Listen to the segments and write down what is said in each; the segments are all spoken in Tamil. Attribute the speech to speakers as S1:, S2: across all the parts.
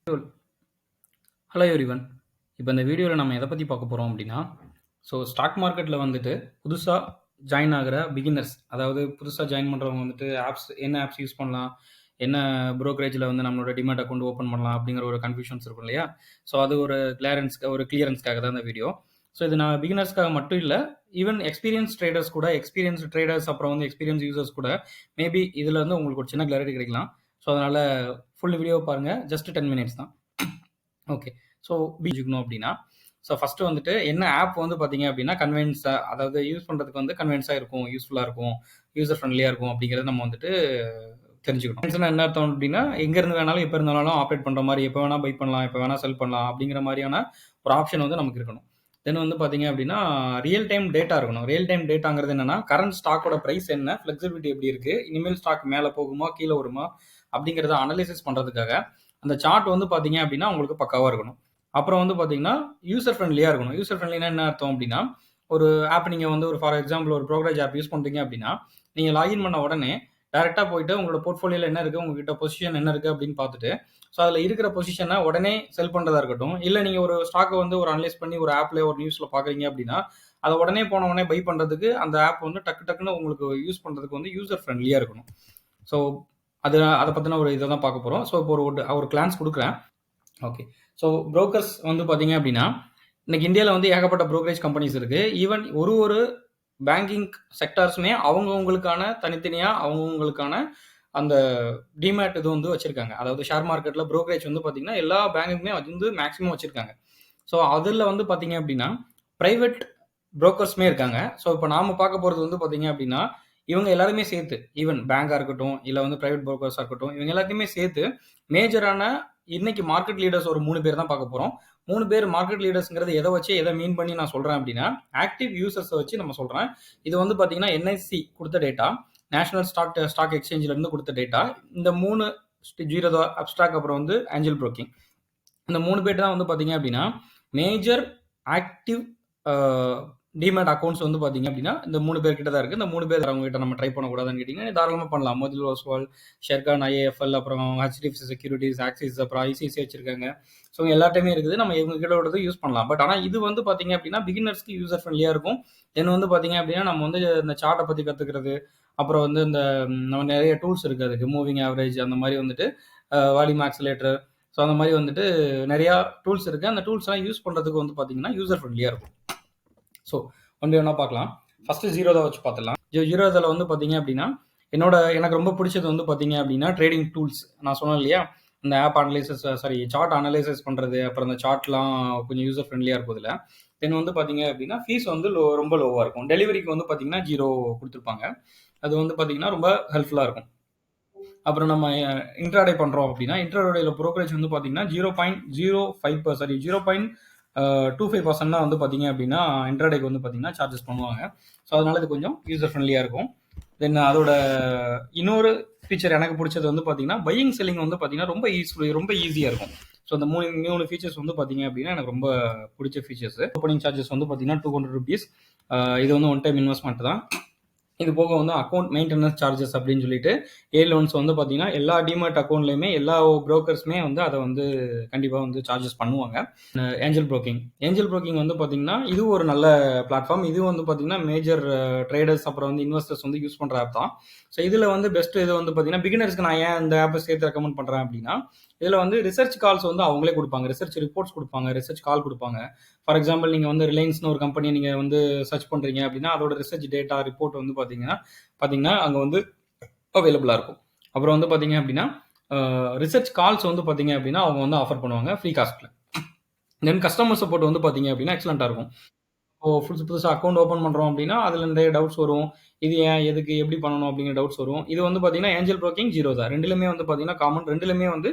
S1: Hello everyone. இப்போ இந்த வீடியோவில் நம்ம எதை பற்றி பார்க்க போகிறோம் அப்படின்னா, ஸ்டாக் மார்க்கெட்டில் வந்துட்டு புதுசாக ஜாயின் ஆகிற பிகினர்ஸ், அதாவது புதுசாக ஜாயின் பண்ணுறவங்க வந்துட்டு என்ன ஆப்ஸ் யூஸ் பண்ணலாம், என்ன ப்ரோக்கரேஜில் வந்து நம்மளோட டிமேட் அக்கௌண்ட் ஓப்பன் பண்ணலாம் அப்படிங்கிற ஒரு கன்ஃபியூஷன்ஸ் இருக்கும் இல்லையா? அது ஒரு கிளியரன்ஸ்க்காக தான் இந்த வீடியோ. இது நான் பிகினர்ஸ்க்காக மட்டும் இல்லை, ஈவன் எக்ஸ்பீரியன்ஸ் ட்ரேடர்ஸ் அப்புறம் வந்து எக்ஸ்பீரியன்ஸ் யூசர்ஸ் கூட மேபி இதில் வந்து உங்களுக்கு ஒரு சின்ன கிளாரிட்டி கிடைக்கலாம். அதனால் ஃபுல் வீடியோ பாருங்கள். ஜஸ்ட் 10 மினிட்ஸ் தான். ஓகே. பிஜிக்கணும் அப்படின்னா ஃபஸ்ட்டு வந்துட்டு என்ன ஆப் வந்து பார்த்தீங்க அப்படின்னா அதாவது யூஸ் பண்ணுறதுக்கு வந்து கன்வீனியன்ஸாக இருக்கும், யூஸ்ஃபுல்லாக இருக்கும், யூசர் ஃப்ரெண்ட்லியாக இருக்கும் அப்படிங்கிறத நம்ம வந்துட்டு தெரிஞ்சுக்கணும். என்ன அர்த்தம் அப்படின்னா, எங்கேருந்து வேணாலும் எப்போ இருந்தாலும் ஆப்ரேட் பண்ணுற மாதிரி, எப்போ வேணால் பை பண்ணலாம், எப்போ வேணால் செல் பண்ணலாம் அப்படிங்கிற மாதிரியான ஒரு ஆப்ஷன் வந்து நமக்கு இருக்கணும். தென் வந்து பார்த்தீங்க அப்படின்னா, ரியல் டைம் டேட்டா இருக்கணும். ரியல் டைம் டேட்டாங்கிறது என்னன்னா, கரண்ட் ஸ்டாக்கோட ப்ரைஸ் என்ன, ஃப்ளெக்சிபிலிட்டி எப்படி இருக்குது, இனிமேல் ஸ்டாக் மேலே போகுமா கீழே வருமா அப்படிங்கிறத அனலைசிஸ் பண்ணுறதுக்காக அந்த சார்ட் வந்து பார்த்தீங்க அப்படின்னா உங்களுக்கு பக்காவாக இருக்கணும். அப்புறம் வந்து பார்த்தீங்கன்னா யூசர் ஃப்ரெண்ட்லியாக இருக்கணும். யூசர் ஃப்ரெண்ட்லினா என்ன அர்த்தம் அப்படின்னா, ஒரு ஆப் நீங்கள் வந்து ஃபார் எக்ஸாம்பிள் ஒரு ப்ரோக்கரேஜ் ஆப் யூஸ் பண்ணுறீங்க அப்படின்னா, நீங்கள் லாகின் பண்ண உடனே டேரெக்டாக போயிட்டு உங்களோட போர்ட்ஃபோலியோவில் என்ன இருக்குது, உங்ககிட்ட பொசிஷன் என்ன இருக்குது அப்படின்னு பார்த்துட்டு, அதில் இருக்கிற பொசிஷனை உடனே செல் பண்ணுறதா இருக்கட்டும், இல்லை நீங்கள் ஒரு ஸ்டாக்கை வந்து ஒரு அனலைஸ் பண்ணி ஒரு ஆப்பில் ஒரு நியூஸில் பார்க்குறீங்க அப்படின்னா, அதை உடனே போன உடனே பை பண்ணுறதுக்கு அந்த ஆப் வந்து டக்குன்னு உங்களுக்கு யூஸ் பண்ணுறதுக்கு வந்து யூசர் ஃப்ரெண்ட்லியாக இருக்கணும். அதை பற்றின ஒரு இதை தான் பார்க்க போகிறோம். இப்போ ஒரு கிளான்ஸ் கொடுக்குறேன். ஓகே. புரோக்கர்ஸ் வந்து பார்த்தீங்க அப்படின்னா, இன்னைக்கு இந்தியாவில் வந்து ஏகப்பட்ட ப்ரோக்கரேஜ் கம்பெனிஸ் இருக்குது. ஈவன் ஒரு பேங்கிங் செக்டார்ஸுமே அவங்கவுங்களுக்கான தனித்தனியாக அவங்கவுங்களுக்கான அந்த டிமேட் இது வந்து வச்சுருக்காங்க. அதாவது ஷேர் மார்க்கெட்டில் ப்ரோக்கரேஜ் வந்து பார்த்தீங்கன்னா எல்லா பேங்குக்குமே வந்து மேக்ஸிமம் வச்சுருக்காங்க. அதில் வந்து பார்த்தீங்க அப்படின்னா ப்ரைவேட் புரோக்கர்ஸுமே இருக்காங்க. இப்போ நாம் பார்க்க போகிறது வந்து பார்த்தீங்க அப்படின்னா, இவங்க எல்லாருமே சேர்த்து, ஈவன் பேங்காக இருக்கட்டும், இல்லை வந்து ப்ரைவேட் புரோக்கர்ஸாக இருக்கட்டும், இவங்க எல்லாத்தையுமே சேர்த்து மேஜரான இன்னைக்கு மார்க்கெட் லீடர்ஸ் ஒரு 3 பேர் தான் பார்க்க போகிறோம். 3 பேர் மார்க்கெட் லீடர்ஸ்ங்கிறது எதை மீன் பண்ணி நான் சொல்கிறேன் அப்படின்னா, ஆக்டிவ் யூசர்ஸை வச்சு நம்ம சொல்கிறேன். இது வந்து பார்த்தீங்கன்னா என்ஐசி கொடுத்த டேட்டா, நேஷனல் ஸ்டாக் எக்ஸ்சேஞ்சிலேருந்து கொடுத்த டேட்டா. இந்த 3 ஜீரோ அப்ஸ்ட்ராக் அப்புறம் வந்து ஏஞ்சல் புரோக்கிங், இந்த 3 பேர் தான் வந்து பார்த்தீங்க அப்படின்னா மேஜர் ஆக்டிவ் டிமேட் அக்கௌண்ட்ஸ் வந்து பார்த்தீங்க அப்படின்னா இந்த 3 பேர் கிட்ட தான் இருக்குது. இந்த 3 பேர் அவங்க கிட்ட நம்ம ட்ரை பண்ணக்கூடாதுன்னு கேட்டிங்கன்னா தாராளமாக பண்ணலாம். மோதில் ஓஸ்வால், ஷெர்கான், ஐஏஎஃப்எல், அப்புறம் ஹெச்டிஎஃப்சி செக்யூரிட்டிஸ், ஆக்சிஸ், அப்புறம் ஐசிசி வச்சிருக்காங்க. எல்லாத்தையுமே இருக்குது. நம்ம இவங்க கிட்ட யூஸ் பண்ணலாம். பட் ஆனால் இது வந்து பார்த்தீங்க அப்படின்னா பிகினர்ஸ்க்கு யூசர் ஃப்ரெண்ட்லியாக இருக்கும். தென் வந்து பார்த்தீங்க அப்படின்னா நம்ம வந்து இந்த சார்ட்டை பற்றி கற்றுக்கிறது, அப்புறம் வந்து இந்த நம்ம நிறைய டூல்ஸ் இருக்குது அதுக்கு, மூவிங் ஆவரேஜ், அந்த மாதிரி வந்துட்டு வால்யூம் ஆக்சிலேட்டர், அந்த மாதிரி வந்துட்டு நிறையா டூல்ஸ் இருக்குது. அந்த டூல்ஸ்லாம் யூஸ் பண்ணுறதுக்கு வந்து பார்த்தீங்கன்னா யூசர் ஃப்ரெண்ட்லியாக இருக்கும். ஒன்று வேணா பார்க்கலாம். ஃபஸ்ட்டு ஜீரோதா வச்சு பார்த்துடலாம். ஜீரோதாவில் வந்து பார்த்தீங்க அப்படின்னா எனக்கு ரொம்ப பிடிச்சது வந்து பார்த்தீங்க அப்படின்னா ட்ரேடிங் டூல்ஸ். நான் சொன்னேன் இல்லையா, இந்த ஆப் சார்ட் அனலைசஸ் பண்ணுறது, அப்புறம் இந்த சார்ட்லாம் கொஞ்சம் யூசர் ஃப்ரெண்ட்லியாக இருக்கும் இதில். தென் வந்து பார்த்தீங்க அப்படின்னா ஃபீஸ் வந்து ரொம்ப லோவாக இருக்கும். டெலிவரிக்கு வந்து பார்த்தீங்கன்னா 0 கொடுத்துருப்பாங்க. அது வந்து பார்த்தீங்கன்னா ரொம்ப ஹெல்ப்ஃபுல்லாக இருக்கும். அப்புறம் நம்ம இன்ட்ராடே பண்ணுறோம் அப்படின்னா இன்ட்ராடேயில் ப்ரோக்கரேஜ் வந்து பார்த்தீங்கன்னா 0.25% தான் வந்து பார்த்தீங்க அப்படின்னா இன்ட்ராடேக்கு வந்து பார்த்தீங்கன்னா சார்ஜஸ் பண்ணுவாங்க. அதனால இது கொஞ்சம் யூசர் ஃப்ரெண்ட்லியாக இருக்கும். தென் அதோட இன்னொரு ஃபீச்சர் எனக்கு பிடிச்சது வந்து பார்த்தீங்கன்னா பையிங் செல்லிங் வந்து பார்த்தீங்கன்னா ரொம்ப ஈஸியாக இருக்கும். இந்த 3 ஃபீச்சர்ஸ் வந்து பார்த்தீங்க அப்படின்னா எனக்கு ரொம்ப பிடிச்ச ஃபீச்சர்ஸ். ஓப்பனிங் சார்ஜஸ் வந்து பார்த்தீங்கன்னா 200 rupees. இது வந்து ஒன் டைம் இன்வெஸ்ட்மெண்ட் தான். இது போக வந்து அக்கௌண்ட் மெயின்டெனன்ஸ் சார்ஜஸ் அப்படின்னு சொல்லிட்டு லோன்ஸ் வந்து பார்த்தீங்கன்னா எல்லா டிமேட் அக்கௌண்ட்லையுமே எல்லா புரோக்கர்ஸுமே வந்து அதை வந்து கண்டிப்பாக வந்து சார்ஜஸ் பண்ணுவாங்க. ஏஞ்சல் புரோக்கிங் வந்து பார்த்தீங்கன்னா இது ஒரு நல்ல பிளாட்ஃபார்ம். இது வந்து பார்த்தீங்கன்னா மேஜர் ட்ரேடர்ஸ் அப்புறம் வந்து இன்வெஸ்டர்ஸ் வந்து யூஸ் பண்ணுற ஆப் தான். இதில் வந்து பெஸ்ட் இது வந்து பார்த்தீங்கன்னா பிகினர்ஸ்க்கு நான் ஏன் இந்த ஆப்பை சேர்த்து ரெக்கமெண்ட் பண்ணுறேன் அப்படின்னா, இதில் வந்து ரிசர்ச் கால்ஸ் வந்து அவங்களே கொடுப்பாங்க, ரிசர்ச் ரிப்போர்ட்ஸ் கொடுப்பாங்க, ரிசர்ச் கால் கொடுப்பாங்க. ஃபார் எக்ஸாம்பிள் நீங்கள் வந்து ரிலையன்ஸ்னு ஒரு கம்பெனியை நீங்கள் வந்து சர்ச் பண்ணுறீங்க அப்படின்னா அதோட ரிசர்ச் டேட்டா ரிப்போர்ட் வந்து பார்த்தீங்கன்னா அங்கே வந்து அவைலபிளாக இருக்கும். அப்புறம் வந்து பார்த்தீங்க அப்படின்னா ரிசர்ச் கால்ஸ் வந்து பார்த்தீங்க அப்படின்னா அவங்க வந்து ஆஃபர் பண்ணுவாங்க ஃப்ரீ காஸ்ட்டில். தென் கஸ்டமர் சப்போர்ட் வந்து பார்த்தீங்க அப்படின்னா எக்ஸலண்ட்டாக இருக்கும். புதுசாக அக்கௌண்ட் ஓப்பன் பண்ணுறோம் அப்படின்னா அதில் நிறைய டவுட்ஸ் வரும். இது ஏன், எதுக்கு, எப்படி பண்ணணும் அப்படிங்கிற டவுட்ஸ் வரும். இது வந்து பார்த்தீங்கன்னா ஏஞ்சல் புரோக்கிங், ஜீரோதா ரெண்டுலையுமே வந்து பார்த்தீங்கன்னா காமன். ரெண்டுலையுமே வந்து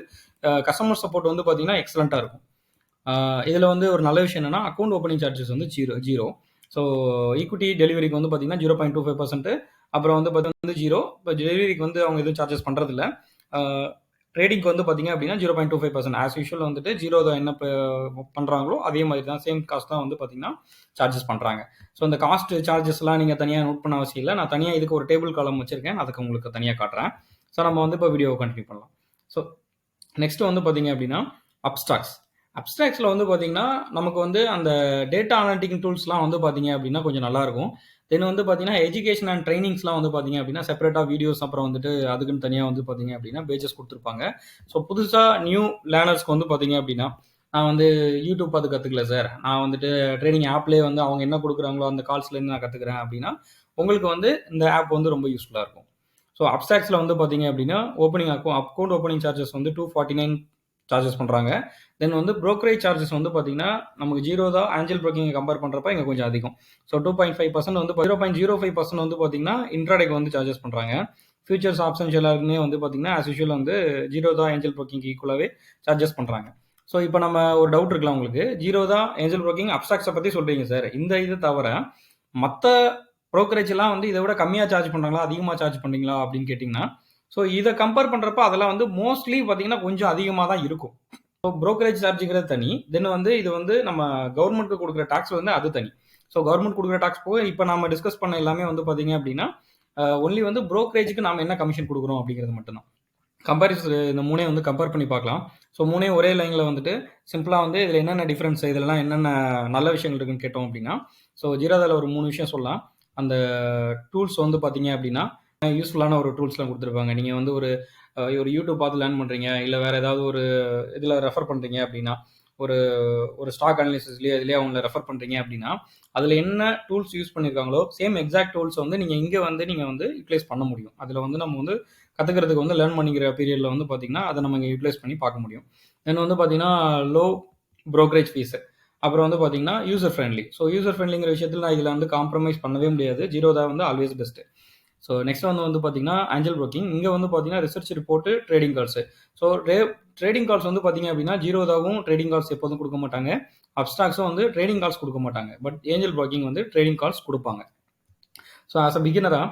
S1: கஸ்டமர் சப்போர்ட் வந்து பார்த்தீங்கன்னா எக்ஸலண்ட்டாக இருக்கும். இதில் வந்து ஒரு நல்ல விஷயம் என்னன்னா அக்கௌண்ட் ஓப்பனிங் சார்ஜஸ் வந்து ஜீரோ. ஈக்விட்டி டெலிவரிக்கு வந்து பார்த்தீங்கன்னா 0.25%. அப்புறம் வந்து பார்த்தீங்கன்னா 0. இப்போ டெலிவரிக்கு வந்து அவங்க எதுவும் சார்ஜஸ் பண்ணுறதில்ல. ட்ரேடிங்க்கு வந்து பார்த்தீங்க அப்படின்னா 0.25%. ஆஸ் யூஷுவல் வந்துட்டு ஜீரோதா என்ன பண்ணுறாங்களோ அதே மாதிரி தான், சேம் காஸ்ட் தான் வந்து பார்த்தீங்கன்னா சார்ஜஸ் பண்ணுறாங்க. இந்த காஸ்ட் சார்ஜஸ்லாம் நீங்கள் தனியாக நோட் பண்ண அவசியம் இல்லை. நான் தனியாக இதுக்கு ஒரு டேபிள் காலம் வச்சுருக்கேன், அதுக்கு உங்களுக்கு தனியாக காட்டுறேன். நம்ம வந்து இப்போ வீடியோவை கண்டினியூ பண்ணலாம். நெக்ஸ்ட் வந்து பார்த்தீங்க அப்படின்னா அப்ஸ்ட்ராக்ட்ஸ். அப்ஸ்ட்ராக்ட்ஸ்ல வந்து பார்த்தீங்கன்னா, நமக்கு வந்து அந்த டேட்டா அனலிட்டிக் டூல்ஸ்லாம் வந்து பார்த்தீங்க அப்படின்னா, கொஞ்சம் நல்லாயிருக்கும். தென் வந்து பார்த்தீங்கன்னா, எஜுகேஷன் அண்ட் ட்ரெய்னிங்ஸ்லாம் வந்து பார்த்தீங்க அப்படின்னா, செப்பரேட்டா வீடியோஸ் அப்புறம் வந்துட்டு அதுக்குன்னு தனியா வந்து பார்த்தீங்க அப்படின்னா, பேஜஸ் குடுத்துருப்பாங்க. ஸோ புதுசா நியூ லேர்னர்ஸ்க்கு வந்து பார்த்தீங்க அப்படின்னா, நான் வந்து யூடியூப் பார்த்து கத்துக்கல சார். நான் வந்துட்டு ட்ரெய்னிங் ஆப்லயே வந்து அவங்க என்ன குடுக்குறாங்களோ அந்த கால்ஸ்லேருந்து நான் கத்துக்கிறேன் அப்படின்னா, உங்களுக்கு வந்து இந்த ஆப் வந்து ரொம்ப யூஸ்ஃபுல்லா இருக்கும். ஸோ அப்ஸ்ட்ராக்ட்ஸ்ல வந்து பார்த்தீங்க அப்படின்னா, ஓப்பனிங் அக்கவுண்ட் ஓப்பனிங் சார்ஜஸ் வந்து 249 சார்ஜஸ் பண்றாங்க. தென் வந்து புரோக்கரேஜ் சார்ஜஸ் வந்து பார்த்தீங்கன்னா, நமக்கு ஜீரோதா, ஆஞ்சல் புரோக்கிங்க கம்பேர் பண்றப்ப இங்க கொஞ்சம் அதிகம். ஸோ 2.5% வந்து 0.05% வந்து பார்த்தீங்கன்னா, இன்ட்ராடேக்கு வந்து சார்ஜஸ் பண்றாங்க. ஃபியூச்சர்ஸ், ஆப்ஷன்ஸ் எல்லாருக்குமே வந்து பார்த்தீங்கன்னா, ஆஸ் யூசுவல் வந்து ஜீரோதா, ஏஞ்சல் புரோக்கிங்க்கு ஈக்குவலாவே சார்ஜஸ் பண்றாங்க. ஸோ இப்போ நம்ம ஒரு டவுட் இருக்கலாம் உங்களுக்கு. ஜீரோதா, ஏஞ்சல் புரோக்கிங், அப்ஸ்ட்ராக்ட்ஸ பத்தி சொல்றீங்க சார். இந்த இது தவிர மத்த புரோக்கரேஜ் எல்லாம் வந்து இத விட கம்மியா சார்ஜ் பண்றாங்களா? அதிகமா சார்ஜ் பண்றீங்களா? அப்படின்னு கேட்டீங்கன்னா, ஸோ இத கம்பேர் பண்றப்ப அதெல்லாம் வந்து மோஸ்ட்லி பார்த்தீங்கன்னா, கொஞ்சம் அதிகமா தான் இருக்கும். ஸோ புரோக்கரேஜ் சார்ஜ்ங்கிறது தனி. தென் வந்து இது வந்து நம்ம கவர்மெண்ட்க்கு குடுக்குற டாக்ஸ் வந்து அது தனி. ஸோ கவர்மெண்ட் குடுக்குற டாக்ஸ் போக இப்ப நாம டிஸ்கஸ் பண்ண எல்லாமே வந்து பார்த்தீங்க அப்படின்னா, ஒன்லி வந்து புரோக்கரேஜ்க்கு நாம என்ன கமிஷன் குடுக்குறோம் அப்படிங்கிறது மட்டும் தான். இந்த 3யும் வந்து கம்பேர் பண்ணி பார்க்கலாம். ஸோ 3யும் ஒரே லைன்ல வந்துட்டு சிம்பிளா வந்து இதில என்னென்ன டிஃபரன்ஸ் இதெல்லாம் என்னென்ன நல்ல விஷயங்கள் இருக்குன்னு கேட்டோம் அப்படின்னா, ஸோ ஜீரோதால ஒரு 3 விஷயம் சொல்லலாம். அந்த டூல்ஸ் வந்து பார்த்தீங்க அப்படின்னா, யூஸ்ஃபுல்லான ஒரு டூல்ஸ்லாம் குடுத்துருப்பாங்க. நீங்க வந்து ஒரு யூடியூப் பார்த்து லேர்ன் பண்றீங்க, இல்ல வேற ஏதாவது ஒரு இதில ரெஃபர் பண்றீங்க அப்படின்னா, ஒரு ஒரு ஸ்டாக் அனாலிசிஸ்லயோ எதுலயோ அவங்கள ரெஃபர் பண்றீங்க அப்படின்னா, அதில என்ன டூல்ஸ் யூஸ் பண்ணியிருக்காங்களோ, சேம் எக்ஸாக்ட் டூல்ஸ் வந்து நீங்க வந்து யுட்டிலைஸ் பண்ண முடியும். அதில வந்து நம்ம வந்து கத்துக்கிறதுக்கு வந்து லேர்ன் பண்ணிக்கிற பீரியட்ல வந்து பார்த்தீங்கன்னா, அத நம்ம இங்க யுட்டிலைஸ் பண்ணி பார்க்க முடியும். தென் வந்து பார்த்தீங்கன்னா, லோ புரோக்கரேஜ் ஃபீஸ். அப்புறம் வந்து பார்த்தீங்கன்னா, யூசர் ஃப்ரெண்ட்லி. ஸோ யூசர் ஃப்ரெண்ட்லிங்கிற விஷயத்தில நான் இதில வந்து காம்ப்ரமைஸ் பண்ணவே முடியாது. ஜீரோதா வந்து ஆல்வேஸ் பெஸ்ட். ஸோ நெக்ஸ்ட் வந்து பார்த்தீங்கன்னா, ஆஞ்சல் புரோக்கிங். இங்க வந்து பார்த்தீங்கன்னா, research report, trading calls. So trading calls வந்து பார்த்தீங்க அப்படின்னா, ஜீரோதாவும் ட்ரேடிங் கால்ஸ் எப்போதும் குடுக்க மாட்டாங்க. அப்ஸ்ட்ராக்ட்ஸும் வந்து ட்ரேடிங் கால்ஸ் குடுக்க மாட்டாங்க. பட் ஏஞ்சல் புரோக்கிங் வந்து ட்ரேடிங் கால்ஸ் குடுப்பாங்க. ஸோ ஆஸ் அ பிகினரா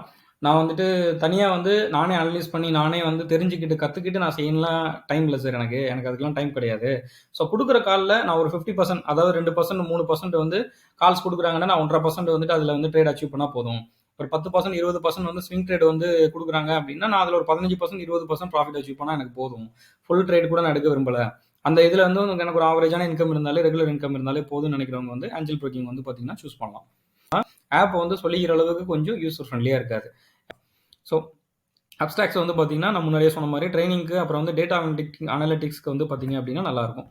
S1: நான் வந்துட்டு தனியா வந்து நானே அனலைஸ் பண்ணி, நானே வந்து தெரிஞ்சுக்கிட்டு, கத்துக்கிட்டு நான் செய்யணும்லாம் டைம் இல்ல சார் எனக்கு. எனக்கு அதுக்கெல்லாம் டைம் கிடையாது. ஸோ குடுக்குற கால்ல நான் ஒரு 50% அதாவது 2%, 3% வந்து கால்ஸ் குடுக்குறாங்கன்னா, நான் 1.5% வந்துட்டு அதில வந்து ட்ரேட் அச்சீவ் பண்ணா போதும். ஒரு 10%, 20% வந்து ஸ்விங் ட்ரேட் வந்து குடுக்குறாங்க அப்படின்னா, நான் அதில ஒரு 15%, 20% ப்ராஃபிட் அச்சீவ் பண்ணா எனக்கு போதும். ஃபுல் ட்ரேட் கூட நான் எடுக்க விரும்பல. அந்த இதில வந்து எனக்கு ஒரு ஆவரேஜான இன்கம் இருந்தாலே, ரெகுலர் இன்கம் இருந்தாலே போதும்னு நினைக்கிறவங்க வந்து ஆஞ்சல் புரோக்கிங் வந்து பார்த்தீங்கன்னா, சூஸ் பண்ணலாம். ஆப் வந்து சொல்லிக்கிற அளவுக்கு கொஞ்சம் யூசர் ஃப்ரெண்ட்லியா இருக்காது. ஸோ அப்ஸ்ட்ராக்ட்ஸ் வந்து பார்த்தீங்கன்னா, நான் முன்னாடியே சொன்ன மாரி ட்ரெய்னிங்க்கு அப்புறம் வந்து டேட்டா அனலிட்டிக்ஸ்க்கு வந்து பார்த்தீங்க அப்படின்னா நல்லாயிருக்கும்.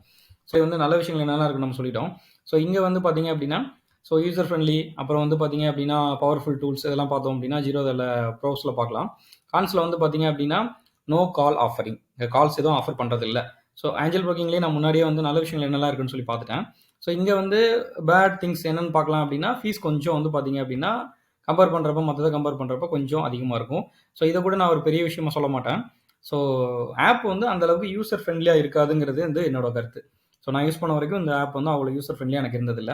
S1: ஸோ இது வந்து நல்ல விஷயங்கள் என்னெல்லாம் இருக்குன்னு நம்ம சொல்லிட்டோம். ஸோ இங்க வந்து பார்த்தீங்க அப்படின்னா, ஸோ யூசர் ஃப்ரெண்ட்லி அப்புறம் வந்து பார்த்தீங்க அப்படின்னா, பவர்ஃபுல் டூல்ஸ் இதெல்லாம் பார்த்தோம் அப்படின்னா, ஜீரோதால ப்ரோஸ்ல பார்க்கலாம். கான்ஸ்ல வந்து பார்த்தீங்க அப்படின்னா, நோ கால் ஆஃபரிங். இங்க கால்ஸ் எதுவும் ஆஃபர் பண்றது இல்ல. ஸோ ஆஞ்சல் புரோக்கிங்லயே நான் முன்னாடியே வந்து நல்ல விஷயங்கள் என்னெல்லாம் இருக்குன்னு சொல்லி பார்த்துட்டேன். ஸோ இங்க வந்து பேட் திங்ஸ் என்னன்னு பார்க்கலாம் அப்படின்னா, ஃபீஸ் கொஞ்சம் வந்து பார்த்தீங்க அப்படின்னா, கம்பேர் பண்றப்ப மத்தத கம்பேர் பண்றப்ப கொஞ்சம் அதிகமா இருக்கும். ஸோ இத கூட நான் ஒரு பெரிய விஷயமா சொல்ல மாட்டேன். ஸோ ஆப் வந்து அந்த அளவுக்கு யூசர் ஃப்ரெண்ட்லியா இருக்காதுங்கிறது வந்து என்னோட கருத்து. ஸோ நான் யூஸ் பண்ண வரைக்கும் இந்த ஆப் வந்து அவ்வளோ யூசர் ஃப்ரெண்ட்லியா எனக்கு இருந்ததில்ல.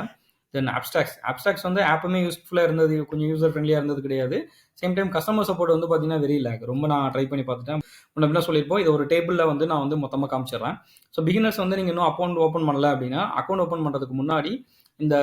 S1: தென் அப்ஸ்ட்ராக்ட்ஸ் வந்து ஆப்புமே யூஸ்ஃபுல்லா இருந்தது. கொஞ்சம் யூசர் ஃப்ரெண்ட்லியா இருந்தது கிடையாது. சேம் டைம் கஸ்டமர் சப்போர்ட் வந்து பார்த்தீங்கன்னா, வெரி லேக். ரொம்ப நான் ட்ரை பண்ணி பார்த்துட்டேன். முன்ன பின்ன சொல்லியிருப்போம். இத ஒரு டேபிள்ல வந்து நான் வந்து மொத்தமா காமிச்சிடுறேன். ஸோ பிகினர்ஸ் வந்து நீங்க இன்னும் அக்கவுண்ட் ஓப்பன் பண்ணல அப்படின்னா, அக்கவுண்ட் ஓப்பன் பண்றதுக்கு முன்னாடி இந்த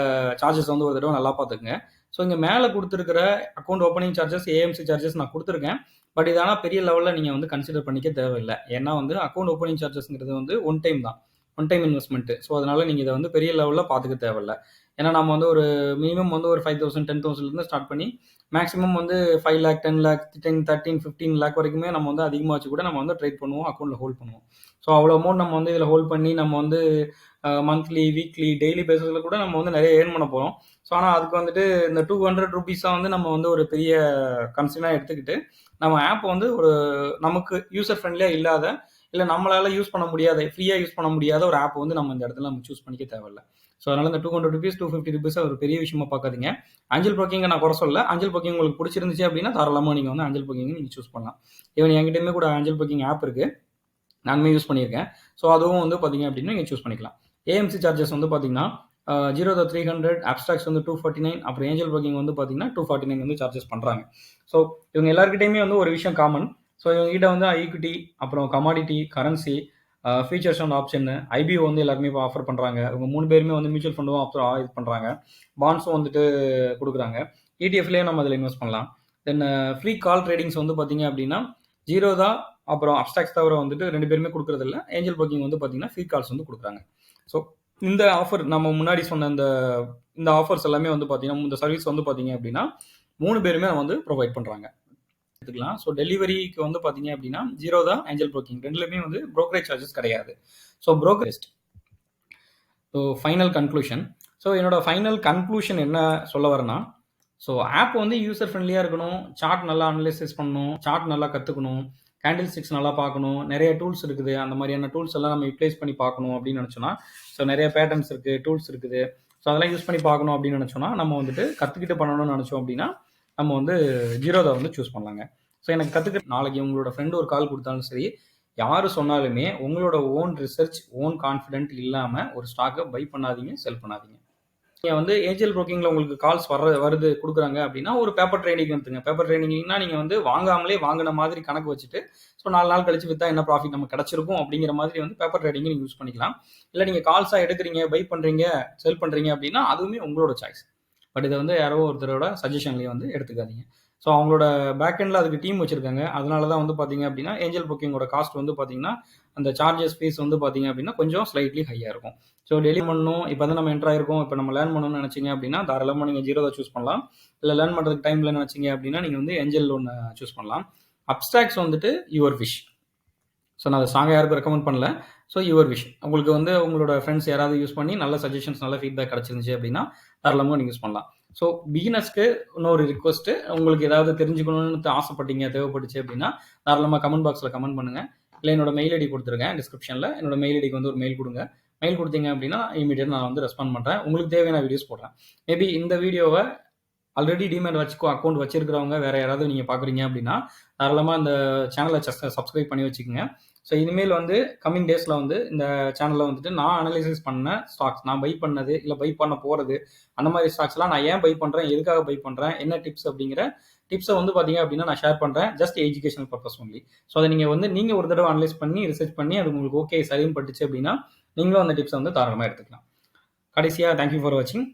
S1: சார்ஜஸ் வந்து ஒரு தடவ நல்லா பார்த்துக்கங்க. ஸோ இங்க மேல குடுத்திருக்கிற account opening charges, AMC charges நான் குடுத்துருக்கேன். பட் இது ஆனா பெரிய லெவல்ல நீங்க வந்து கன்சிடர் பண்ணிக்க தேவையில்ல. ஏன்னா வந்து அக்கவுண்ட் ஓப்பனிங் சார்ஜஸ்ங்கிறது வந்து ஒன் டைம் தான். One time investment. ஸோ அதனால நீங்க இத வந்து பெரிய லெவல்ல பார்த்துக்க தேவையில்ல. ஏன்னா நம்ம வந்து ஒரு மினிமம் வந்து ஒரு 5,000, 10,000லேருந்து ஸ்டார்ட் பண்ணி மேக்ஸிமம் வந்து 5,00,000, 10,00,000, 10, 13, 15 லேக் வரைக்குமே நம்ம வந்து அதிகமா வச்சு கூட நம்ம வந்து ட்ரேட் பண்ணுவோம். அக்கவுண்ட்ல ஹோல்ட் பண்ணுவோம். ஸோ அவ்வளோ அமௌண்ட் நம்ம வந்து இதில ஹோல்ட் பண்ணி நம்ம வந்து மந்த்லி, வீக்லி, டெய்லி பேசிஸ்ல கூட நம்ம வந்து நெறைய ஏர்ன் பண்ண போறோம். ஸோ ஆனா அதுக்கு வந்துட்டு இந்த ₹200 வந்து நம்ம வந்து ஒரு பெரிய கன்சர்னா எடுத்துக்கிட்டு, நம்ம ஆப் வந்து ஒரு நமக்கு யூசர் ஃப்ரெண்ட்லியா இல்லாத, இல்ல நம்மளால யூஸ் பண்ண முடியாத, ஃப்ரீயா யூஸ் பண்ண முடியாத ஒரு ஆப் வந்து நம்ம இந்த இடத்துல நம்ம சூஸ் பண்ணிக்க தேவையில்ல. ஸோ அதனால இந்த ₹200, ₹250 ஒரு பெரிய விஷயமா பார்க்காதீங்க. ஆஞ்சல் புரோக்கிங்க நான் குறை சொல்லல. ஆஞ்சல் புரோக்கிங் உங்களுக்கு புடிச்சிருந்துச்சு அப்படின்னா, தாராளமா நீங்க வந்து ஆஞ்சல் புரோக்கிங்க நீங்க சூஸ் பண்ணலாம். ஈவன் என்கிட்டயுமே கூட ஆஞ்சல் புரோக்கிங் ஆப் இருக்கு. நானுமே யூஸ் பண்ணியிருக்கேன். ஸோ அதுவும் வந்து பார்த்தீங்க அப்படின்னா, நீங்க சூஸ் பண்ணிக்கலாம். ஏஎம்சி சார்ஜஸ் வந்து பார்த்தீங்கன்னா, ஜீரோதா 300, அப்ஸ்ட்ராக்ட்ஸ் வந்து 249, அப்புறம் ஏஞ்சல் புரோக்கிங் வந்து பார்த்தீங்கன்னா, 249 வந்து சார்ஜஸ் பண்றாங்க. ஸோ இவங்க எல்லார்கிட்டயுமே வந்து ஒரு விஷயம் காமன். ஸோ இவங்ககிட்ட வந்து ஈக்விட்டி, அப்புறம் commodity, currency, futures and option, IPO வந்து எல்லாருமே இப்போ ஆஃபர் பண்றாங்க. இவங்க 3 பேருமே வந்து மியூச்சுவல் ஃபண்டும் இது பண்றாங்க. பாண்ட்ஸும் வந்துட்டு குடுக்குறாங்க. இடிஎஃப்லயே நம்ம அதில இன்வெஸ்ட் பண்ணலாம். தென் ஃப்ரீ கால் ட்ரேடிங்ஸ் வந்து பார்த்தீங்க அப்படின்னா, ஜீரோதா அப்புறம் அப்ஸ்ட்ராக்ஸ் தவிர வந்துட்டு 2 பேருமே குடுக்குறதில்ல. ஏஞ்சல் புரோக்கிங் வந்து பார்த்தீங்கன்னா, ஃப்ரீ கால்ஸ் வந்து குடுக்குறாங்க. ஸோ இந்த ஆஃபர் நம்ம முன்னாடி சொன்ன இந்த ஆஃபர்ஸ் எல்லாமே வந்து பார்த்தீங்கன்னா, இந்த சர்வீஸ் வந்து பார்த்தீங்க அப்படின்னா, 3 பேருமே வந்து ப்ரொவைட் பண்றாங்க. எடுத்துக்கலாம். ஸோ டெலிவரிக்கு வந்து பார்த்தீங்க அப்படின்னா, 0 தான் ஏஞ்சல் புரோக்கிங். 2லயுமே வந்து புரோக்கரேஜ் சார்ஜஸ் கிடையாது. So broker so final conclusion. So என்னோட ஃபைனல் கன்க்ளூஷன் என்ன சொல்ல வரேன்னா, ஸோ ஆப் வந்து யூசர் ஃப்ரெண்ட்லியாக இருக்கணும், சார்ட் நல்லா அனலைசிஸ் பண்ணணும், சார்ட் நல்லா கற்றுக்கணும், கேண்டில் ஸ்டிக்ஸ் நல்லா பார்க்கணும், நிறைய டூல்ஸ் இருக்குது. அந்த மாதிரியான டூல்ஸ் எல்லாம் நம்ம யூட்டிலைஸ் பண்ணி பார்க்கணும் அப்படின்னு நினச்சோன்னா, ஸோ நிறைய பேட்டர்ன்ஸ் இருக்குது, டூல்ஸ் இருக்குது. ஸோ அதெல்லாம் யூஸ் பண்ணி பார்க்கணும் அப்படின்னு நினச்சோன்னா, நம்ம வந்துட்டு கற்றுக்கிட்டு பண்ணணும்னு நினச்சோம் அப்படின்னா, நம்ம வந்து ஜீரோதா வந்து சூஸ் பண்ணலாங்க. ஸோ எனக்கு கற்றுக்க நாளைக்கு உங்களோட ஃப்ரெண்டு ஒரு கால் கொடுத்தாலும் சரி, யார் சொன்னாலுமே உங்களோட ஓன் ரிசர்ச், ஓன் கான்ஃபிடென்ட் இல்லாமல் ஒரு ஸ்டாக்கை பை பண்ணாதீங்க, செல் பண்ணாதீங்க. நீங்கள் வந்து ஏஞ்சல் புரோக்கிங்கில் உங்களுக்கு கால்ஸ் வருது கொடுக்குறாங்க அப்படின்னா, ஒரு பேப்பர் ட்ரேடிங் வந்துங்க. பேப்பர் ட்ரேடிங்னா நீங்கள் வந்து வாங்காமலே வாங்கின மாதிரி கணக்கு வச்சுட்டு, ஸோ 4 நாள் கழிச்சு விற்றா என்ன ப்ராஃபிட் நமக்கு கிடச்சிருக்கும் அப்படிங்கிற மாதிரி வந்து பேப்பர் ட்ரேடிங் நீங்கள் யூஸ் பண்ணிக்கலாம். இல்லை நீங்கள் கால்ஸாக எடுக்கிறீங்க, பை பண்ணுறீங்க, செல் பண்ணுறீங்க அப்படின்னா அதுவுமே உங்களோட சாய்ஸ். பட் இதை வந்து யாரோ ஒருத்தரோட சஜஷன்லேயே வந்து எடுத்துக்காதீங்க. ஸோ அவங்களோட பேக் எண்டில் அதுக்கு டீம் வச்சுருக்காங்க. அதனால தான் வந்து பார்த்தீங்க அப்படின்னா, ஏஞ்சல் புக்கிங்கோட காஸ்ட் வந்து பார்த்தீங்கன்னா, அந்த சார்ஜஸ் ஃபீஸ் வந்து பார்த்தீங்க அப்படின்னா கொஞ்சம் ஸ்லைட்லி ஹையாக இருக்கும். ஸோ டெலிவரி பண்ணணும், இப்போ வந்து நம்ம என்ட்ரு ஆயிருக்கோம், இப்போ நம்ம லேர்ன் பண்ணணும்னு நினச்சிங்க அப்படின்னா தாராளமாக நீங்கள் ஜீரோவை சூஸ் பண்ணலாம். இல்லை லேர்ன் பண்ணுறதுக்கு டைமில் நினச்சிங்க அப்படின்னா நீங்கள் வந்து ஏஞ்சல் ஒன்று சூஸ் பண்ணலாம். அப்ஸ்ட்ராக்ட்ஸ் வந்துட்டு யுவர் விஷ். ஸோ நான் அதை ஸ்ட்ராங்காக யாருக்கும் ரெக்கமெண்ட் பண்ணல. So your wish. உங்களுக்கு வந்து உங்களோட ஃப்ரெண்ட்ஸ் யாராவது யூஸ் பண்ணி நல்ல சஜஷன்ஸ், நல்ல ஃபீட்பேக் கிடச்சிருந்துச்சு அப்படின்னா தாராளமாக நீங்கள் யூஸ் பண்ணலாம். ஸோ பிகினர்ஸ்க்கு இன்னொரு ரிக்வஸ்ட்டு, உங்களுக்கு ஏதாவது தெரிஞ்சுக்கணும்னு ஆசைப்பட்டீங்க, தேவைப்பட்டுச்சு அப்படின்னா தாராளமாக கமெண்ட் பாக்ஸில் கமெண்ட் பண்ணுங்கள். இல்லை என்னோட மெயில் ஐடி கொடுத்துருக்கேன் டிஸ்கிரிப்ஷனில். என்னோட மெயில் ஐடிக்கு வந்து ஒரு மெயில் கொடுங்க. மெயில் கொடுத்தீங்க அப்படின்னா இமீடியட்டாக நான் வந்து ரெஸ்பாண்ட் பண்ணுறேன். உங்களுக்கு தேவையான வீடியோஸ் போடுறேன். மேபி இந்த வீடியோவை ஆல்ரெடி டிமேட் அக்கௌண்ட் வச்சிருக்கிறவங்க வேறு யாராவது நீங்கள் பார்க்குறீங்க அப்படின்னா தாராளமாக இந்த சேனலை சப்ஸ்கிரைப் பண்ணி வச்சுக்கோங்க. ஸோ இனிமேல் வந்து கம்மிங் டேஸில் வந்து இந்த சேனலில் வந்துட்டு நான் அனலைசிஸ் பண்ண ஸ்டாக்ஸ், நான் பை பண்ணது இல்லை பை பண்ண போகிறது, அந்த மாதிரி ஸ்டாக்ஸ்லாம் நான் ஏன் பை பண்ணுறேன், எதுக்காக பை பண்ணுறேன், என்ன டிப்ஸ் அப்படிங்கிற டிப்ஸை வந்து பார்த்தீங்க அப்படின்னா நான் ஷேர் பண்ணுறேன். Just educational purpose only. So அதை நீங்கள் ஒரு தடவை அனலைஸ் பண்ணி ரிசர்ச் பண்ணி அது உங்களுக்கு ஓகே சரின்னு பட்டுச்சு அப்படின்னா நீங்களும் அந்த டிப்ஸை வந்து தாராளமாக எடுத்துக்கலாம். கடைசியாக தேங்க்யூ ஃபார் வாட்சிங்.